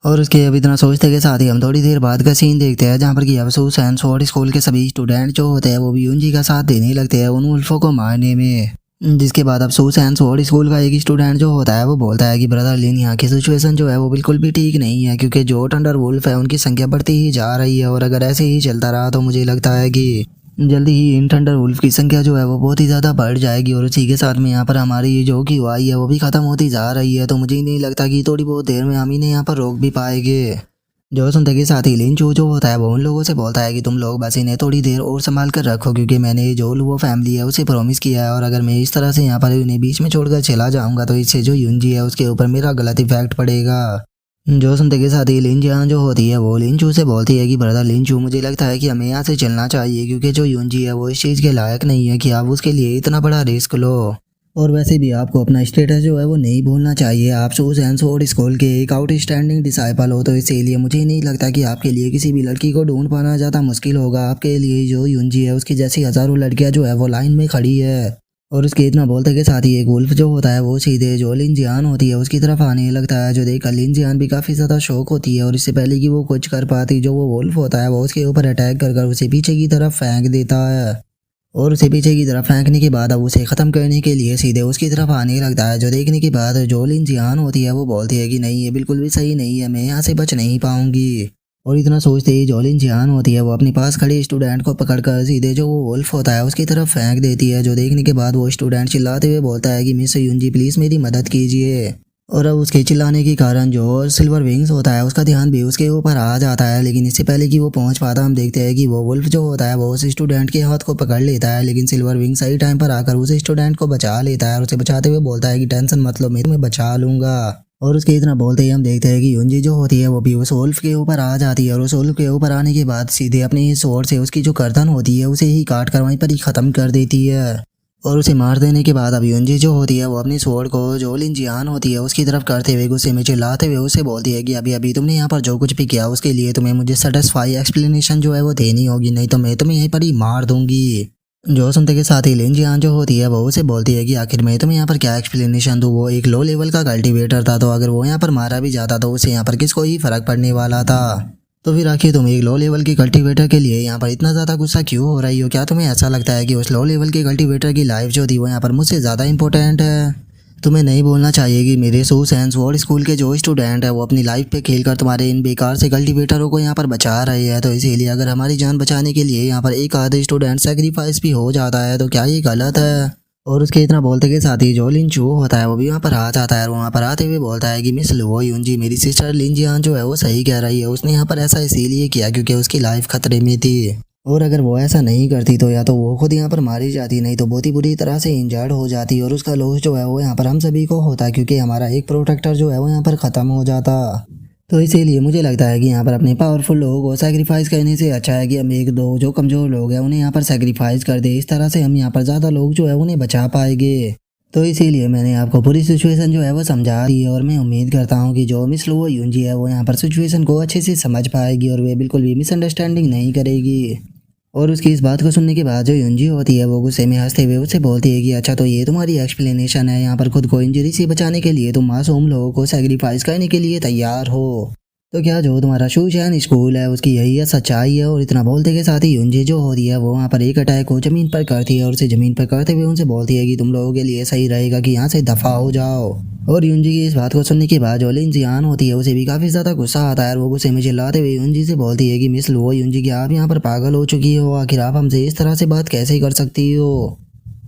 और उसके अब इतना सोचते के साथ ही हम थोड़ी देर बाद का सीन देखते हैं जहाँ पर कि अब शू शैन स्वॉर्ड स्कूल के सभी स्टूडेंट जो होते हैं वो भी यूंजी का साथ देने लगते हैं उन वुल्फों को मारने में। जिसके बाद अब शू शैन स्वॉर्ड स्कूल का एक स्टूडेंट जो होता है वो बोलता है कि ब्रदर लिन यहाँ की सिचुएशन जो है वो बिल्कुल भी ठीक नहीं है, क्योंकि जो थंडर वुल्फ है उनकी संख्या बढ़ती ही जा रही है और अगर ऐसे ही चलता रहा तो मुझे लगता है कि जल्दी ही इन थंडर वुल्फ की संख्या जो है वो बहुत ही ज़्यादा बढ़ जाएगी और उसी के साथ में यहाँ पर हमारी ये जो की वाई है वो भी ख़त्म होती जा रही है। तो मुझे नहीं लगता कि थोड़ी बहुत देर में हम इन्हें यहाँ पर रोक भी पाएंगे। जो सुनते के साथ ही लिंचू जो होता है वो उन लोगों से बोलता है कि तुम लोग बस इन्हें थोड़ी देर और संभाल कर रखो, क्योंकि मैंने जो वो फैमिली है उसे प्रॉमिस किया है और अगर मैं इस तरह से यहाँ पर इन्हें बीच में छोड़कर चला जाऊंगा तो इससे जो यूंजी है उसके ऊपर मेरा गलत इफेक्ट पड़ेगा। जो सुनते के साथ ही लिंजियान जो होती है वो लिंचू से बोलती है कि ब्रदर लिंचू मुझे लगता है कि हमें यहाँ से चलना चाहिए, क्योंकि जो यूंजी है वो इस चीज़ के लायक नहीं है कि आप उसके लिए इतना बड़ा रिस्क लो। और वैसे भी आपको अपना स्टेटस जो है वो नहीं भूलना चाहिए, आप शू शैन स्वॉर्ड स्कूल के एक आउटस्टैंडिंग डिसाइपल हो, तो इसीलिए मुझे नहीं लगता कि आपके लिए किसी भी लड़की को ढूंढ पाना ज़्यादा मुश्किल होगा। आपके लिए जो यूंजी है उसकी जैसी हज़ारों लड़कियां जो है वो लाइन में खड़ी है। और उसके इतना बोलते के साथ ही एक वुल्फ जो होता है वो सीधे जो लिन जियान होती है उसकी तरफ आने लगता है, जो देखकर लिन जियान भी काफ़ी ज़्यादा शौक होती है और इससे पहले कि वो कुछ कर पाती जो वो वुल्फ होता है वो उसके ऊपर अटैक कर उसे पीछे की तरफ फेंक देता है। और उसे पीछे की तरफ फेंकने के बाद अब उसे ख़त्म करने के लिए सीधे उसकी तरफ आने लगता है, जो देखने के बाद जो लिन जियान होती है वो बोलती है कि नहीं ये बिल्कुल भी सही नहीं है, मैं यहाँ से बच नहीं पाऊंगी। और इतना सोचते ही जो लिन जियान होती है वो अपने पास खड़े स्टूडेंट को पकड़कर सीधे जो वो वुल्फ होता है उसकी तरफ फेंक देती है, जो देखने के बाद वो स्टूडेंट चिल्लाते हुए बोलता है कि मिस यूंजी प्लीज़ मेरी मदद कीजिए। और अब उसके चिल्लाने के कारण जो सिल्वर विंग्स होता है उसका ध्यान भी उसके ऊपर आ जाता है, लेकिन इससे पहले कि वो पहुंच पाता हम देखते हैं कि वो वुल्फ जो होता है वो उस स्टूडेंट के हाथ को पकड़ लेता है, लेकिन सिल्वर विंग सही टाइम पर आकर उस स्टूडेंट को बचा लेता है और उसे बचाते हुए बोलता है कि टेंशन मत लो मैं तुम्हें बचा लूंगा। और उसके इतना बोलते ही हम देखते हैं कि यूंजी जो होती है वो भी उस वुल्फ के ऊपर आ जाती है और उस वुल्फ के ऊपर आने के बाद सीधे अपने स्वॉर्ड से उसकी जो गर्दन होती है उसे ही काट कर वहीं पर ही ख़त्म कर देती है। और उसे मार देने के बाद अब यूंजी जो होती है वो अपनी स्वॉर्ड को जो लिन जियान होती है उसकी तरफ करते हुए गुस्से में चिल्लाते हुए उसे बोलती है कि अभी अभी तुमने यहाँ पर जो कुछ भी किया उसके लिए तुम्हें मुझे सेटिस्फाई एक्सप्लेनेशन जो है वो देनी होगी, नहीं तो मैं तुम्हें यहीं पर ही मार दूंगी। जो सुनते के साथ ही लिन जियान जो होती है वो उसे बोलती है कि आखिर मैं तुम्हें यहाँ पर क्या एक्सप्लेनेशन दूँ, वो एक लो लेवल का कल्टीवेटर था, तो अगर वो यहाँ पर मारा भी जाता तो उसे यहाँ पर किसको ही फर्क पड़ने वाला था। तो फिर आखिर तुम एक लो लेवल के कल्टीवेटर के लिए यहाँ पर इतना ज़्यादा गुस्सा क्यों हो रही हो? क्या तुम्हें ऐसा लगता है कि उस लो लेवल के कल्टीवेटर की लाइफ जो थी वो यहाँ पर मुझसे ज़्यादा इंपॉर्टेंट है? तुम्हें नहीं बोलना चाहिए कि मेरे सूस एंड स्वॉर्ड स्कूल के जो स्टूडेंट है वो अपनी लाइफ पे खेलकर तुम्हारे इन बेकार से कल्टीवेटरों को यहाँ पर बचा रहे हैं। तो इसीलिए अगर हमारी जान बचाने के लिए यहाँ पर एक आधे स्टूडेंट सेक्रीफाइस भी हो जाता है तो क्या ये गलत है? और उसके इतना बोलते के साथ ही जो लिन चू होता है वो भी वहाँ पर आ जाता है और वहाँ पर आते हुए बोलता है कि मिस लुओ युनजी, मेरी सिस्टर लिन जियान जो है वो सही कह रही है। उसने यहाँ पर ऐसा इसीलिए किया क्योंकि उसकी लाइफ खतरे में थी और अगर वो ऐसा नहीं करती तो या तो वो खुद यहाँ पर मारी जाती, नहीं तो बहुत ही बुरी तरह से इंजर्ड हो जाती और उसका लॉस जो है वो यहाँ पर हम सभी को होता क्योंकि हमारा एक प्रोटेक्टर जो है वो यहाँ पर ख़त्म हो जाता। तो इसीलिए मुझे लगता है कि यहाँ पर अपने पावरफुल लोगों को सेक्रीफाइस करने से अच्छा है कि हम एक दो जो कमज़ोर लोग हैं उन्हें यहाँ पर सेक्रीफाइस कर दे। इस तरह से हम यहाँ पर ज़्यादा लोग जो है उन्हें बचा पाएंगे। तो इसीलिए मैंने आपको पूरी सिचुएशन जो है वो समझा दी है और मैं उम्मीद करता हूँ कि जो मिस लुओ युनजी है वो यहाँ पर सिचुएशन को अच्छे से समझ पाएगी और वे बिल्कुल भी मिसअंडरस्टैंडिंग नहीं करेगी। और उसकी इस बात को सुनने के बाद जो युनजी होती है वो गुस्से में हंसते हुए उससे बोलती है कि अच्छा तो ये तुम्हारी एक्सप्लेनेशन है, यहाँ पर खुद को इंजरी से बचाने के लिए तुम मासूम लोगों को सेक्रीफाइस करने के लिए तैयार हो। तो क्या जो तुम्हारा शूशैन स्कूल है उसकी यही है सच्चाई है? और इतना बोलते के साथ ही युनजी जो होती है वो वहाँ पर एक अटैक को ज़मीन पर करती है और उसे ज़मीन पर करते हुए उनसे बोलती है कि तुम लोगों के लिए सही रहेगा कि यहाँ से दफ़ा हो जाओ। और युनजी की इस बात को सुनने के बाद जो लिन जियान होती है उसे भी काफ़ी ज़्यादा गुस्सा आता है और वो गुस्से में चिल्लाते हुए युनजी से बोलती है कि मिस लुओ युनजी, क्या आप यहाँ पर पागल हो चुकी हो? आखिर आप हमसे इस तरह से बात कैसे कर सकती हो?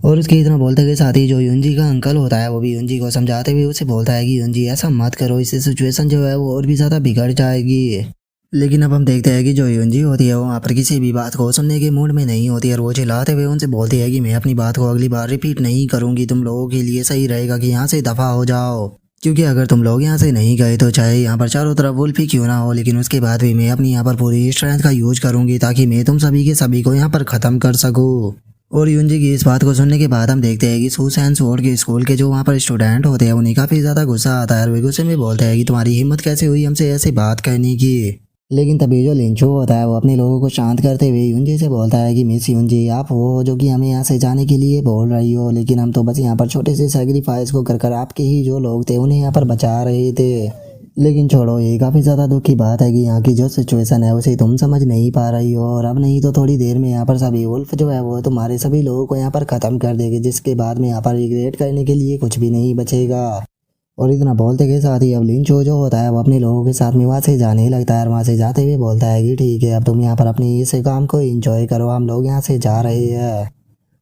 और उसके इतना बोलते के साथ ही जो युनजी का अंकल होता है वो भी युनजी को समझाते हुए उसे बोलता है कि युनजी ऐसा मत करो, इससे सिचुएशन जो है वो और भी ज़्यादा बिगड़ जाएगी। लेकिन अब हम देखते हैं कि जो युनजी होती है वो वहाँ पर किसी भी बात को सुनने के मूड में नहीं होती और वो चिल्लाते हुए उनसे बोलती है कि मैं अपनी बात को अगली बार रिपीट नहीं करूँगी, तुम लोगों के लिए सही रहेगा कि यहाँ से दफ़ा हो जाओ। क्योंकि अगर तुम लोग यहाँ से नहीं गए तो चाहे यहाँ पर चारों तरफ वुल्फ ही क्यों ना हो, लेकिन उसके बाद भी मैं अपनी यहाँ पर पूरी स्ट्रेंथ का यूज करूँगी ताकि मैं तुम सभी के सभी को यहाँ पर ख़त्म कर सकूँ। और युनजी की इस बात को सुनने के बाद हम देखते हैं कि सूस एंड स्वॉर्ड के स्कूल के जो वहाँ पर स्टूडेंट होते हैं उन्हें काफ़ी ज़्यादा गुस्सा आता है और वे गुस्से में बोलते हैं कि तुम्हारी हिम्मत कैसे हुई हमसे ऐसे बात करने की। लेकिन तभी जो लिंचो होता है वो अपने लोगों को शांत करते हुए युनजी से बोलता है कि मिस युनजी, आप वो हो जो कि हमें यहाँ से जाने के लिए बोल रही हो, लेकिन हम तो बस यहाँ पर छोटे से सेक्रीफाइस को कर आपके ही जो लोग थे उन्हें यहाँ पर बचा रहे थे। लेकिन छोड़ो, ये काफ़ी ज़्यादा दुख की बात है कि यहाँ की जो सिचुएशन है उसे तुम समझ नहीं पा रही हो और अब नहीं तो थोड़ी देर में यहाँ पर सभी वुल्फ जो है वो तुम्हारे सभी लोगों को यहाँ पर ख़त्म कर देगी, जिसके बाद में यहाँ पर रिग्रेट करने के लिए कुछ भी नहीं बचेगा। और इतना बोलते के साथ ही अब लिंचो जो होता है वो अपने लोगों के साथ में वहाँ से जाने लगता है और वहाँ से जाते हुए बोलता है कि ठीक है, अब तुम यहाँ पर अपने इस काम को एंजॉय करो, हम लोग यहाँ से जा रहे हैं।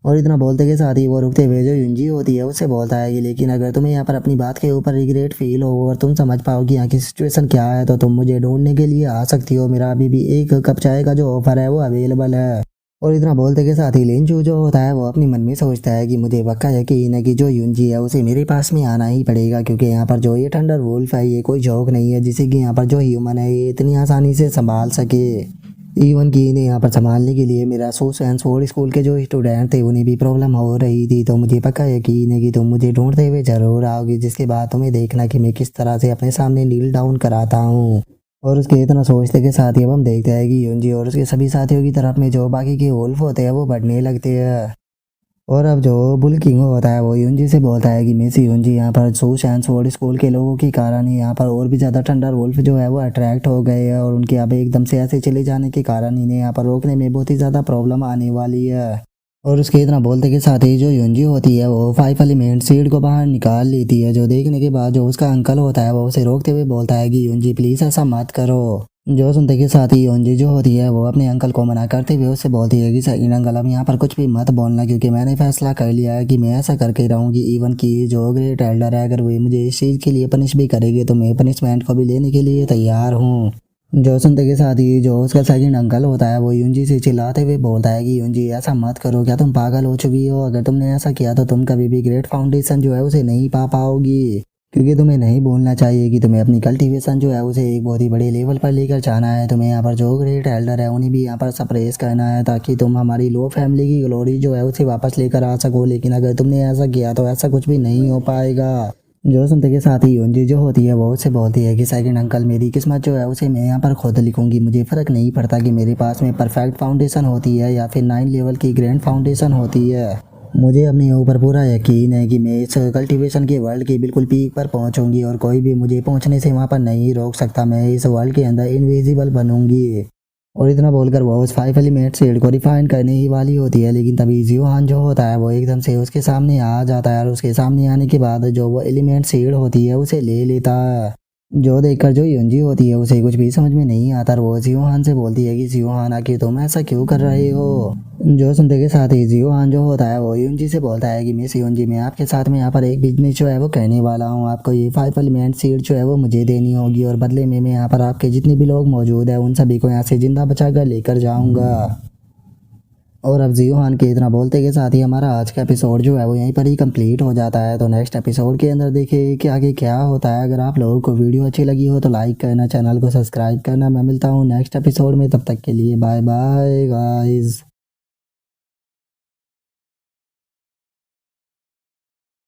और इतना बोलते के साथ ही वो रुकते हुए जो युनजी होती है उससे बोलता है कि लेकिन अगर तुम्हें यहाँ पर अपनी बात के ऊपर रिग्रेट फील हो और तुम समझ पाओ कि यहाँ की सिचुएशन क्या है तो तुम मुझे ढूंढने के लिए आ सकती हो, मेरा अभी भी एक कप चाय का जो ऑफर है वो अवेलेबल है। और इतना बोलते के साथ ही लिंचू जो होता है वो अपने मन में सोचता है कि मुझे पक्का यकीन है कि जो युनजी है उसे मेरे पास में आना ही पड़ेगा, क्योंकि यहाँ पर जो ये थंडर वुल्फ है ये कोई जोक नहीं है जिसे कि यहाँ पर जो ह्यूमन है ये इतनी आसानी से संभाल सके। इवन कि इन्हें यहाँ पर संभालने के लिए मेरा सूस एंड स्वॉर्ड स्कूल के जो स्टूडेंट थे उन्हें भी प्रॉब्लम हो रही थी, तो मुझे पक्का यकीन है कि तुम मुझे ढूंढते हुए ज़रूर आओगी, जिसके बाद तुम्हें देखना कि मैं किस तरह से अपने सामने नील डाउन कराता हूँ। और उसके इतना सोचते के साथ ही अब हम देखते हैं कि युनजी और उसके सभी साथियों की तरफ में जो बाकी के वुल्फ होते हैं वो बढ़ने लगते हैं। और अब जो बुल किंग होता है वो युनजी से बोलता है कि मिस युनजी, यहाँ पर सूस एंड स्वॉर्ड स्कूल के लोगों के कारण ही यहाँ पर और भी ज़्यादा थंडर वुल्फ जो है वो अट्रैक्ट हो गए हैं और उनके अब एकदम से ऐसे चले जाने के कारण इन्हें यहाँ पर रोकने में बहुत ही ज़्यादा प्रॉब्लम आने वाली है। और उसके इतना बोलते के साथ ही जो युनजी होती है वो 5 एलिमेंट सीड को बाहर निकाल लेती है, जो देखने के बाद जो उसका अंकल होता है वो उसे रोकते हुए बोलता है कि युनजी प्लीज़ ऐसा मत करो। जो सुनते के साथ ही युनजी जो होती है वो अपने अंकल को मना करते हुए उससे बोलती है कि सेकंड अंकल, अब यहाँ पर कुछ भी मत बोलना, क्योंकि मैंने फैसला कर लिया है कि मैं ऐसा करके रहूँगी। इवन कि जो ग्रेट एल्डर है अगर वो मुझे इस चीज़ के लिए पनिश भी करेगी तो मैं पनिशमेंट को भी लेने के लिए तैयार हूँ। जो सुनते के साथ ही जो उसका सेकंड अंकल होता है वो युनजी से चिल्लाते हुए बोलता है कि युनजी ऐसा मत करो, क्या तुम पागल हो चुकी हो? अगर तुमने ऐसा किया तो तुम कभी भी ग्रेट फाउंडेशन जो है उसे नहीं पा पाओगी, क्योंकि तुम्हें नहीं बोलना चाहिए कि तुम्हें अपनी कल्टीवेशन जो है उसे एक बहुत ही बड़े लेवल पर लेकर जाना है। तुम्हें यहाँ पर जो ग्रेट एल्डर है उन्हें भी यहाँ पर सप्रेस करना है ताकि तुम हमारी लो फैमिली की ग्लोरी जो है उसे वापस लेकर आ सको, लेकिन अगर तुमने ऐसा किया तो ऐसा कुछ भी नहीं हो पाएगा। जो सुनते के साथ ही युनजी जो होती है वो उससे बोलती है कि सेकंड अंकल, मेरी किस्मत जो है उसे मैं यहाँ पर खुद लिखूंगी, मुझे फ़र्क नहीं पड़ता कि मेरे पास में परफेक्ट फाउंडेशन होती है या फिर 9 लेवल की ग्रैंड फाउंडेशन होती है। मुझे अपने ऊपर पूरा यकीन है कि मैं इस कल्टीवेशन के वर्ल्ड की बिल्कुल पीक पर पहुंचूंगी और कोई भी मुझे पहुंचने से वहां पर नहीं रोक सकता। मैं इस वर्ल्ड के अंदर इनविजिबल बनूंगी। और इतना बोलकर वो उस 5 एलिमेंट सीड को रिफाइन करने ही वाली होती है, लेकिन तभी जियोहान जो होता है वो एकदम से उसके सामने आ जाता है और उसके सामने आने के बाद जो वो एलिमेंट सीड होती है उसे ले लेता है। जो देखकर जो युंजी होती है उसे कुछ भी समझ में नहीं आता और वो जियोहान से बोलती है कि जियोहान आखिर तुम ऐसा क्यों कर रहे हो। जो सुनते के साथ ही जियोहान जो होता है वो युंजी से बोलता है कि मिस युंजी, मैं आपके साथ में यहाँ पर एक बिजनेस जो है वो कहने वाला हूँ। आपको ये 5 एलिमेंट सीड जो है वो मुझे देनी होगी और बदले में मैं यहाँ पर आपके जितने भी लोग मौजूद है उन सभी को यहाँ से जिंदा बचा कर लेकर जाऊँगा। और अब जियोहान के इतना बोलते के साथ ही हमारा आज का एपिसोड जो है वो यहीं पर ही कंप्लीट हो जाता है। तो नेक्स्ट एपिसोड के अंदर देखिए कि आगे क्या होता है। अगर आप लोगों को वीडियो अच्छी लगी हो तो लाइक करना, चैनल को सब्सक्राइब करना। मैं मिलता हूँ नेक्स्ट एपिसोड में, तब तक के लिए बाय बाय गाइस।